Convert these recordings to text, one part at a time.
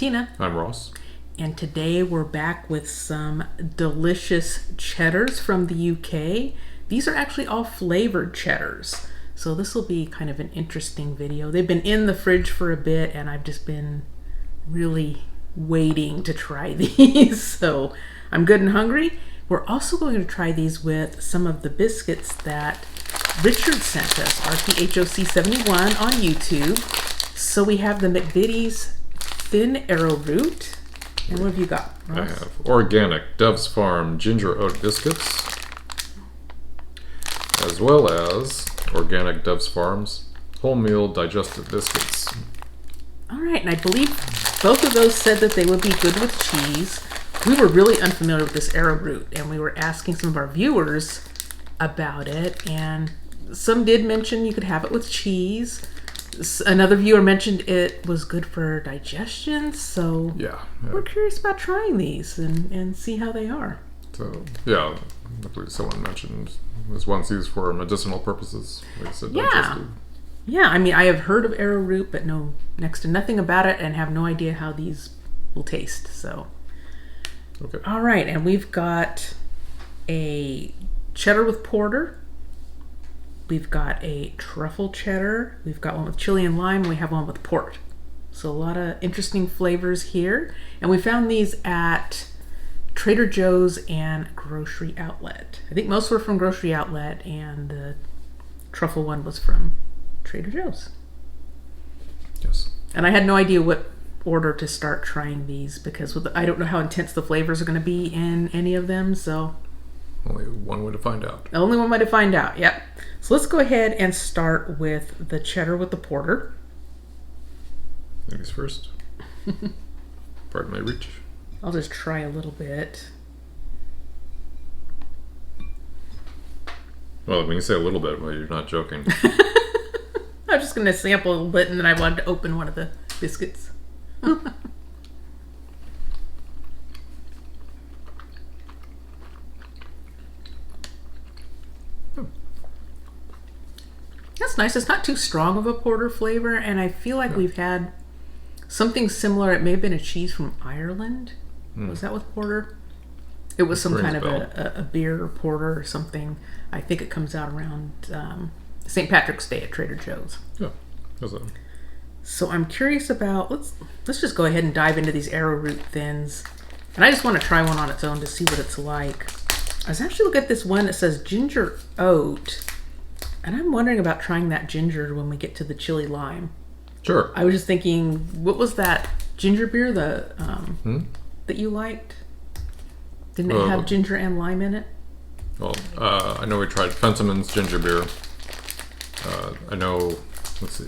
Tina. I'm Ross. And today we're back with some delicious cheddars from the UK. These are actually all flavored cheddars. So this will be kind of an interesting video. They've been in the fridge for a bit and I've just been really waiting to try these. So I'm good and hungry. We're also going to try these with some of the biscuits that Richard sent us, RTHOC71 on YouTube. So we have the McVitie's Thin Arrowroot. And what have you got, Ross? I have organic Dove's Farm ginger oat biscuits, as well as organic Dove's Farm's wholemeal digestive biscuits. All right, and I believe both of those said that they would be good with cheese. We were really unfamiliar with this arrowroot, and we were asking some of our viewers about it, and some did mention you could have it with cheese. Another viewer mentioned it was good for digestion, so Yeah. we're curious about trying these and see how they are. So, yeah, I believe someone mentioned this one's used for medicinal purposes. Like I said, digestive. Yeah, I mean, I have heard of arrowroot, but know next to nothing about it and have no idea how these will taste, so. Okay. All right, and we've got a cheddar with porter. We've got a truffle cheddar. We've got one with chili and lime. We have one with port. So a lot of interesting flavors here. And we found these at Trader Joe's and Grocery Outlet. I think most were from Grocery Outlet, and the truffle one was from Trader Joe's. Yes. And I had no idea what order to start trying these because I don't know how intense the flavors are going to be in any of them. So Only one way to find out. only one way to find out. Yep. So let's go ahead and start with the cheddar with the porter. Ladies first. Pardon my reach. I'll just try a little bit. Well, when you say a little bit, well, you're not joking. I'm just going to sample a little bit, and then I wanted to open one of the biscuits. That's nice. It's not too strong of a porter flavor, and I feel like we've had something similar. It may have been a cheese from Ireland. Was that with porter? It was some kind of a beer porter or something. I think it comes out around St. Patrick's Day at Trader Joe's. Yeah. How's that? So I'm curious about, let's just go ahead and dive into these arrowroot thins. And I just want to try one on its own to see what it's like. I was actually looking at this one that says ginger oat. And I'm wondering about trying that ginger when we get to the chili lime. Sure. I was just thinking, what was that ginger beer that you liked? Didn't it have ginger and lime in it? Well, I know we tried Fentimann's ginger beer. I know, let's see.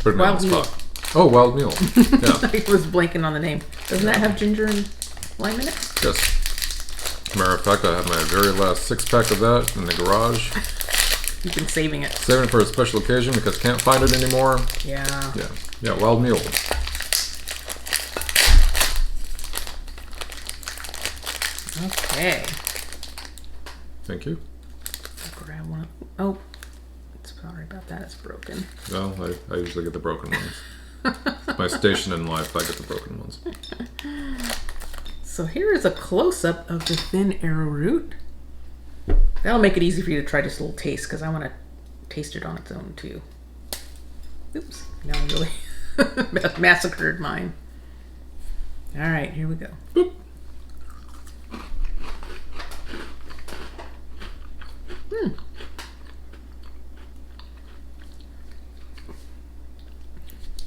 Put it on the spot. Oh, Wild Mule. Yeah. I was blanking on the name. Doesn't that have ginger and lime in it? Yes. As a matter of fact, I have my very last 6-pack of that in the garage. You've been saving it. Saving it for a special occasion because can't find it anymore. Yeah. Yeah, Wild Mule. Okay. Thank you. I'll grab one. Oh, sorry about that. It's broken. Well, I usually get the broken ones. My station in life, I get the broken ones. So here is a close-up of the thin arrowroot. That'll make it easy for you to try just a little taste because I want to taste it on its own too. Oops, now I really massacred mine. All right, here we go. Boop.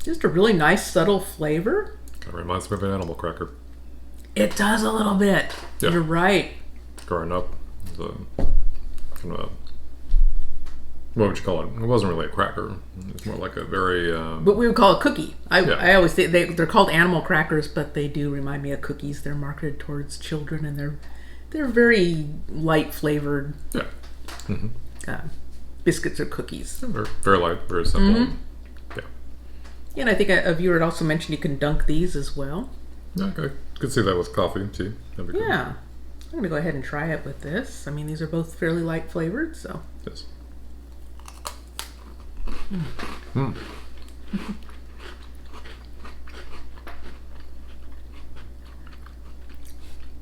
Just a really nice, subtle flavor. That reminds me of an animal cracker. It does a little bit. Yeah. You're right. Growing up, it was a kind of a, what would you call it? It wasn't really a cracker. It was more like a very... But we would call it cookie. I always say they're called animal crackers, but they do remind me of cookies. They're marketed towards children, and they're very light flavored. Yeah. Biscuits or cookies. Very, very light, very simple. Yeah. Yeah, and I think a viewer had also mentioned you can dunk these as well. Yeah, I could see that with coffee, tea. That'd be good. Yeah. I'm going to go ahead and try it with this. I mean, these are both fairly light flavored, so. Yes.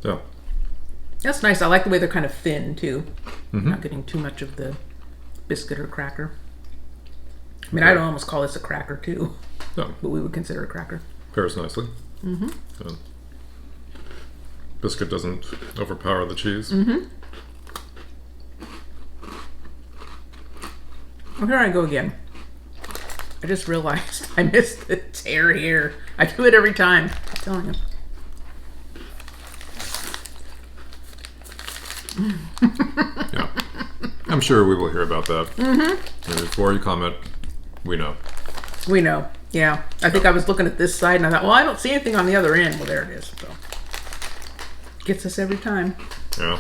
Yeah. That's nice. I like the way they're kind of thin too. Not getting too much of the biscuit or cracker. I mean, I'd almost call this a cracker too. Yeah. But we would consider a cracker. Pairs nicely. So, biscuit doesn't overpower the cheese. Well, here I go again. I just realized I missed the tear here. I do it every time. I'm telling you. Yeah. I'm sure we will hear about that. Before you comment, we know. We know. Yeah. I think I was looking at this side and I thought, well, I don't see anything on the other end. Well, there it is. So gets us every time. Yeah.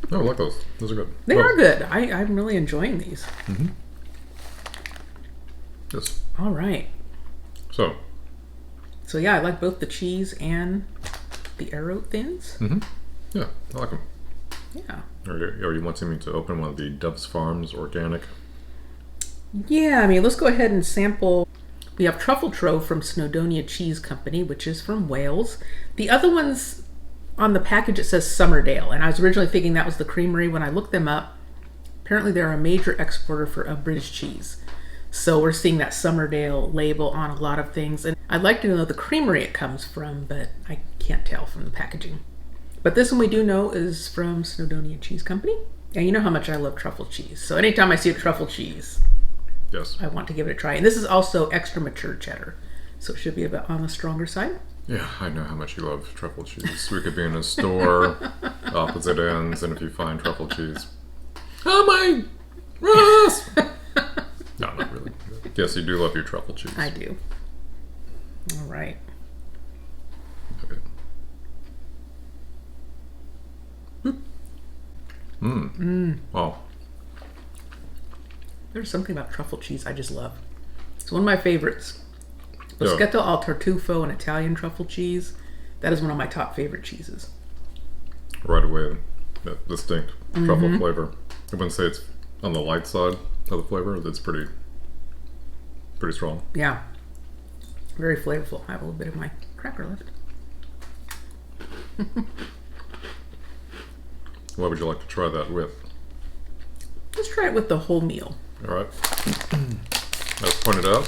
No, I like those. Those are good. They are good. I'm really enjoying these. Yes. All right. So yeah, I like both the cheese and the Arrowroot thins. yeah, I like them. Yeah. Are you wanting me to open one of the Dove's Farms organic? Yeah, I mean, let's go ahead and sample. We have Truffle Trove from Snowdonia Cheese Company, which is from Wales. The other ones on the package, it says Summerdale, and I was originally thinking that was the creamery. When I looked them up, apparently they're a major exporter for British cheese. So we're seeing that Summerdale label on a lot of things. And I'd like to know the creamery it comes from, but I can't tell from the packaging. But this one we do know is from Snowdonia Cheese Company. And you know how much I love truffle cheese. So anytime I see a truffle cheese, yes, I want to give it a try. And this is also extra mature cheddar. So it should be a bit on the stronger side. Yeah, I know how much you love truffle cheese. We could be in a store, opposite ends, and if you find truffle cheese, oh my Ross! No, not really. Yes, you do love your truffle cheese. I do. All right. Okay. Wow. There's something about truffle cheese I just love. It's one of my favorites. Biscuits al tartufo and Italian truffle cheese. That is one of my top favorite cheeses. Right away, that distinct truffle flavor. I wouldn't say it's on the light side of the flavor. It's pretty strong. Yeah. Very flavorful. I have a little bit of my cracker left. What would you like to try that with? Let's try it with the whole meal. All right. As pointed out,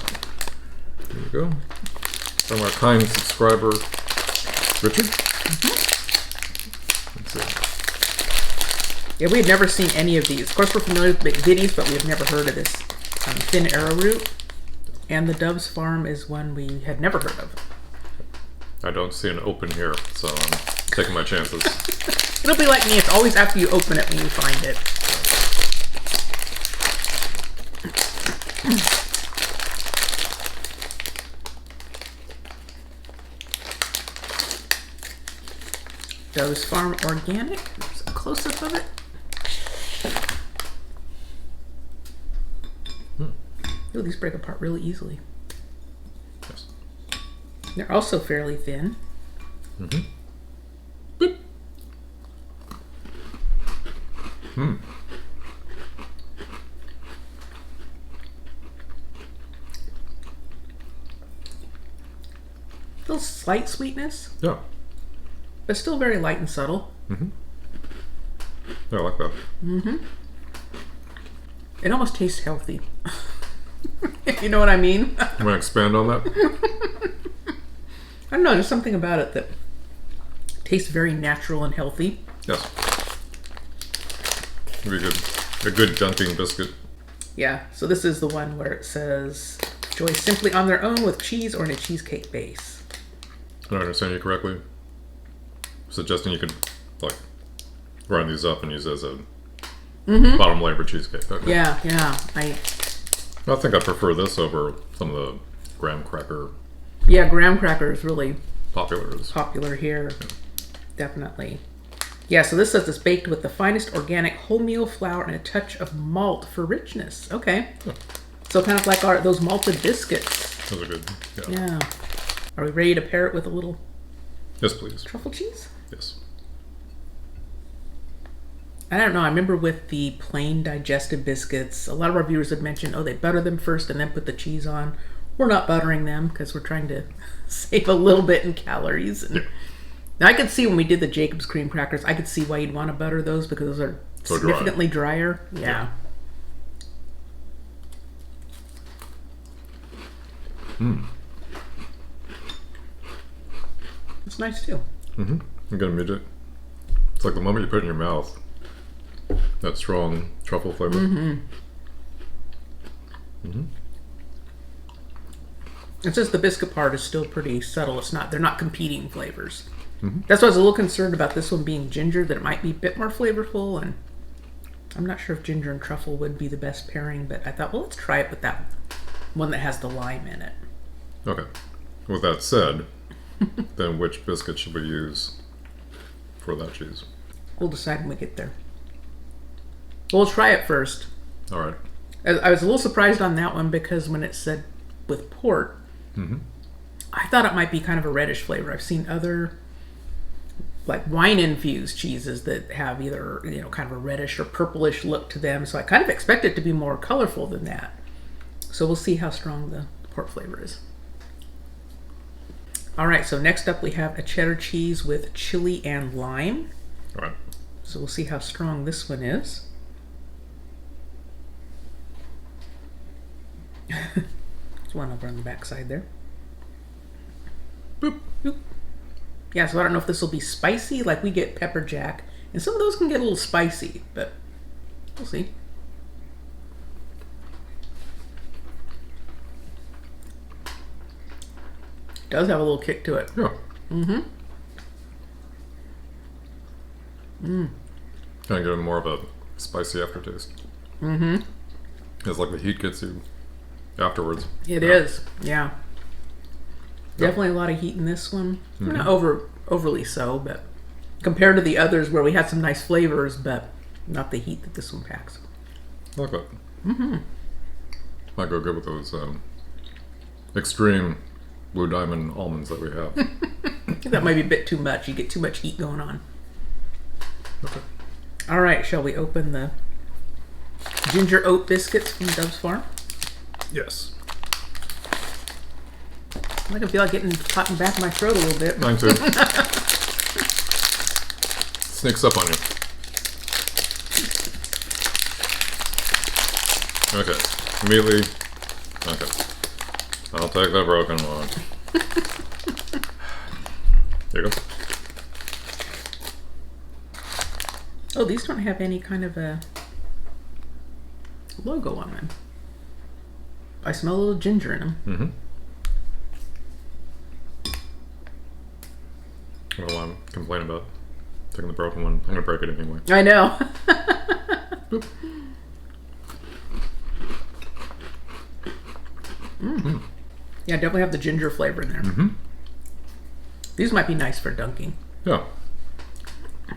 there you go. From our kind subscriber, Richard. Let's see. Yeah, we had never seen any of these. Of course, we're familiar with McVitie's, but we have never heard of this thin arrowroot. And the Dove's Farm is one we had never heard of. I don't see an open here, so I'm taking my chances. It'll be like me. It's always after you open it when you find it. Dove's Farm Organic. There's a close-up of it. Oh, these break apart really easily. Yes. They're also fairly thin. Little slight sweetness, Yeah. but still very light and subtle. Yeah, I like that. It almost tastes healthy. If you know what I mean. You want to expand on that? I don't know, there's something about it that tastes very natural and healthy. Yes. Would be good. A good dunking biscuit. Yeah, so this is the one where it says, enjoy simply on their own with cheese or in a cheesecake base. Did I understand you correctly? Suggesting you could, like, grind these up and use as a bottom layer for cheesecake. Okay. Yeah. I think I prefer this over some of the graham cracker Yeah, graham cracker is really populars. popular here. Definitely. Yeah, so this says it's baked with the finest organic wholemeal flour and a touch of malt for richness. Okay. Yeah. So kind of like those malted biscuits. Those are good. Yeah. Yeah. Are we ready to pair it with a little Yes, please. truffle cheese? Yes. I don't know. I remember with the plain digestive biscuits, a lot of our viewers had mentioned, oh, they butter them first and then put the cheese on. We're not buttering them because we're trying to save a little bit in calories. And Now, I could see when we did the Jacob's cream crackers, I could see why you'd want to butter those because those are So significantly drier. Yeah. It's nice too. You get immediate. It's like the moment you put it in your mouth, that strong truffle flavor. It's just the biscuit part is still pretty subtle. They're not competing flavors. That's why I was a little concerned about this one being ginger, that it might be a bit more flavorful, and I'm not sure if ginger and truffle would be the best pairing, but I thought, well, let's try it with that one that has the lime in it. Okay. With that said, then which biscuit should we use for that cheese? We'll decide when we get there. We'll try it first. All right. I was a little surprised on that one because when it said with port, I thought it might be kind of a reddish flavor. I've seen other like wine-infused cheeses that have either, kind of a reddish or purplish look to them. So I kind of expect it to be more colorful than that. So we'll see how strong the port flavor is. All right, so next up we have a cheddar cheese with chili and lime. All right. So we'll see how strong this one is. There's one over on the back side there. Boop. Boop. Yeah, so I don't know if this will be spicy, like we get pepper jack, and some of those can get a little spicy, but we'll see. It does have a little kick to it. Yeah. Kind of get more of a spicy aftertaste. It's like the heat gets you afterwards. It is, yeah. Definitely a lot of heat in this one. Not overly so, but compared to the others where we had some nice flavors, but not the heat that this one packs. I like that. Might go good with those extreme Blue Diamond almonds that we have. I think that might be a bit too much. You get too much heat going on. Okay. All right, shall we open the ginger oat biscuits from Dove's Farm? Yes. I can feel like getting hot in the back of my throat a little bit. Mine too. Sneaks up on you. Okay. Immediately. Okay. I'll take the broken one. There you go. Oh, these don't have any kind of a logo on them. I smell a little ginger in them. Well, I'm complaining about taking the broken one. I'm going to break it anyway. I know. Boop. Yeah, definitely have the ginger flavor in there. These might be nice for dunking. Yeah.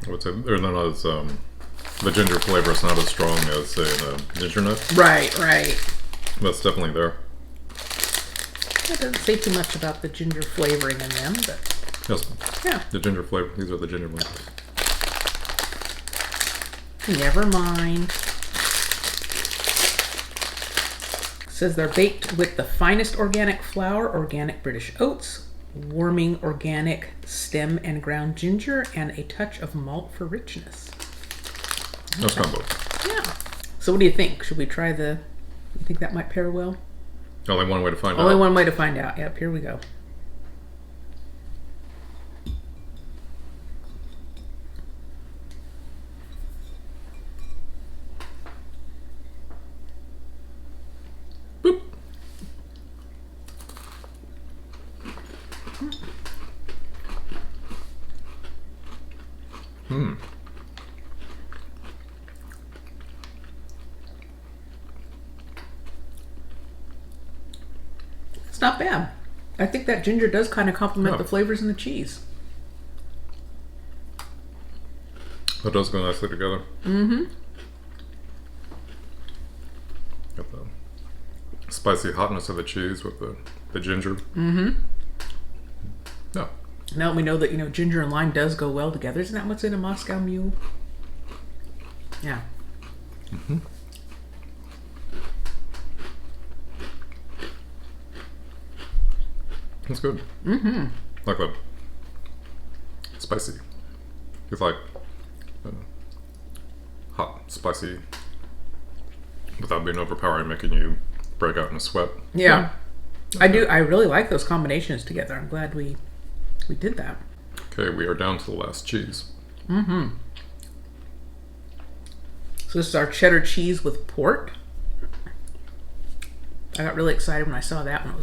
I would say they're not as, the ginger flavor is not as strong as, say, the ginger nut. Right. That's definitely there. That doesn't say too much about the ginger flavoring in them, but Yes. yeah. The ginger flavor. These are the ginger ones. Never mind. It says they're baked with the finest organic flour, organic British oats, warming organic stem and ground ginger, and a touch of malt for richness. That's combo. Yeah. So what do you think? Should we try you think that might pair well? Only one way to find out. Only one way to find out. Yep, here we go. Boop. It's not bad. I think that ginger does kind of complement Yeah. the flavors in the cheese. That does go nicely together. Got the spicy hotness of the cheese with the ginger. Yeah. Now we know that, ginger and lime does go well together. Isn't that what's in a Moscow Mule? Yeah. That's good. Like the spicy. It's like hot, spicy, without being overpowering, making you break out in a sweat. Yeah. I do. I really like those combinations together. I'm glad we did that. Okay, we are down to the last cheese. Mm-hmm. So this is our cheddar cheese with port. I got really excited when I saw that one.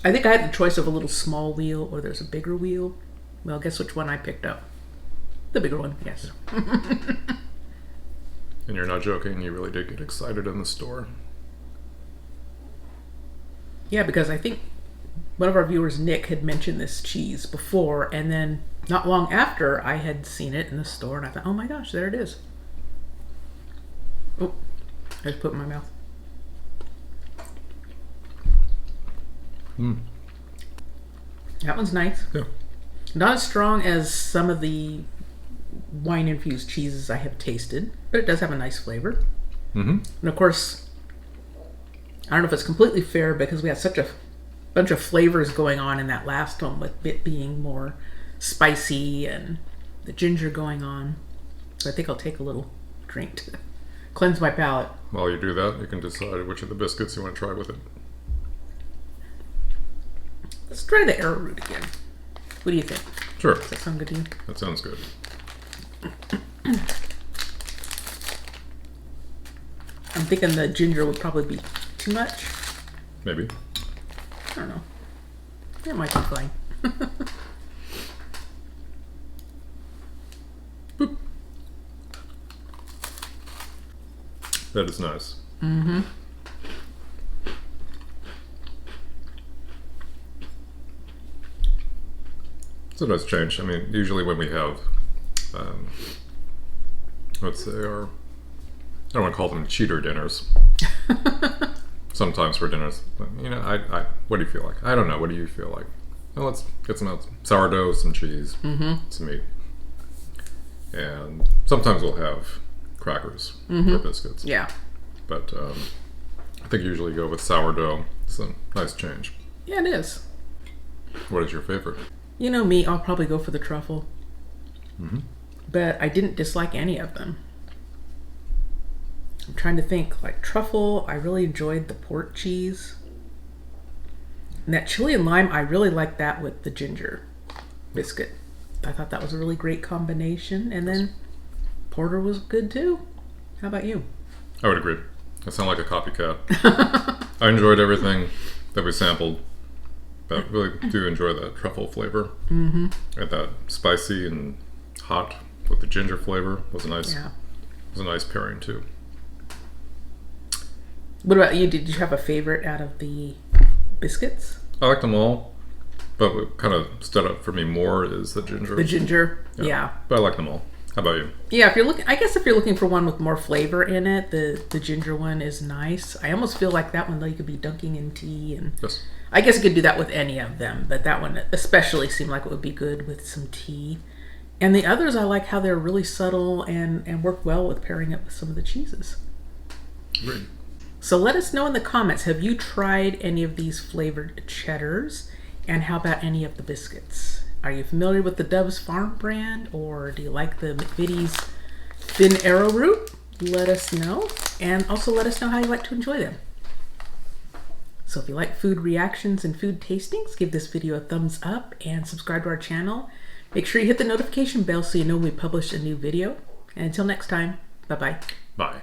I think I had the choice of a little small wheel or there's a bigger wheel. Well, guess which one I picked up? The bigger one, yes. And you're not joking, you really did get excited in the store. Yeah, because I think one of our viewers, Nick, had mentioned this cheese before, and then not long after I had seen it in the store, and I thought, oh my gosh, there it is. Oh, I just put it in my mouth. That one's nice. Yeah. Not as strong as some of the wine-infused cheeses I have tasted, but it does have a nice flavor. And of course, I don't know if it's completely fair because we had such a bunch of flavors going on in that last one, with it being more spicy and the ginger going on. So I think I'll take a little drink to cleanse my palate. While you do that, you can decide which of the biscuits you want to try with it. Let's try the Arrowroot again. What do you think? Sure. Does that sound good to you? That sounds good. I'm thinking the ginger would probably be too much. Maybe. I don't know. It might be fine. Boop. That is nice. It's a nice change. I mean, usually when we have, let's say I don't want to call them cheater dinners. Sometimes for dinners, you know, I what do you feel like? I don't know. What do you feel like? Well, let's get some sourdough, some cheese, some meat. And sometimes we'll have crackers or biscuits. Yeah. But I think you usually go with sourdough. It's a nice change. Yeah, it is. What is your favorite? You know me, I'll probably go for the truffle. But I didn't dislike any of them. I'm trying to think. Like truffle, I really enjoyed the port cheese. And that chili and lime, I really liked that with the ginger biscuit. I thought that was a really great combination. And then porter was good too. How about you? I would agree. I sound like a copycat. I enjoyed everything that we sampled. But really do enjoy that truffle flavor. And that spicy and hot with the ginger flavor was a nice pairing too. What about you? Did you have a favorite out of the biscuits? I liked them all, but what kind of stood up for me more is the ginger. The ginger, yeah. But I like them all. How about you? Yeah, I guess if you're looking for one with more flavor in it, the ginger one is nice. I almost feel like that one though you could be dunking in tea, and Yes. I guess you could do that with any of them, but that one especially seemed like it would be good with some tea. And the others, I like how they're really subtle and work well with pairing it with some of the cheeses. Great. So let us know in the comments, have you tried any of these flavored cheddars? And how about any of the biscuits? Are you familiar with the Dove's Farm brand, or do you like the McVitie's thin Arrowroot? Let us know, and also let us know how you like to enjoy them. So if you like food reactions and food tastings, give this video a thumbs up and subscribe to our channel. Make sure you hit the notification bell so you know when we publish a new video. And until next time, bye-bye. Bye.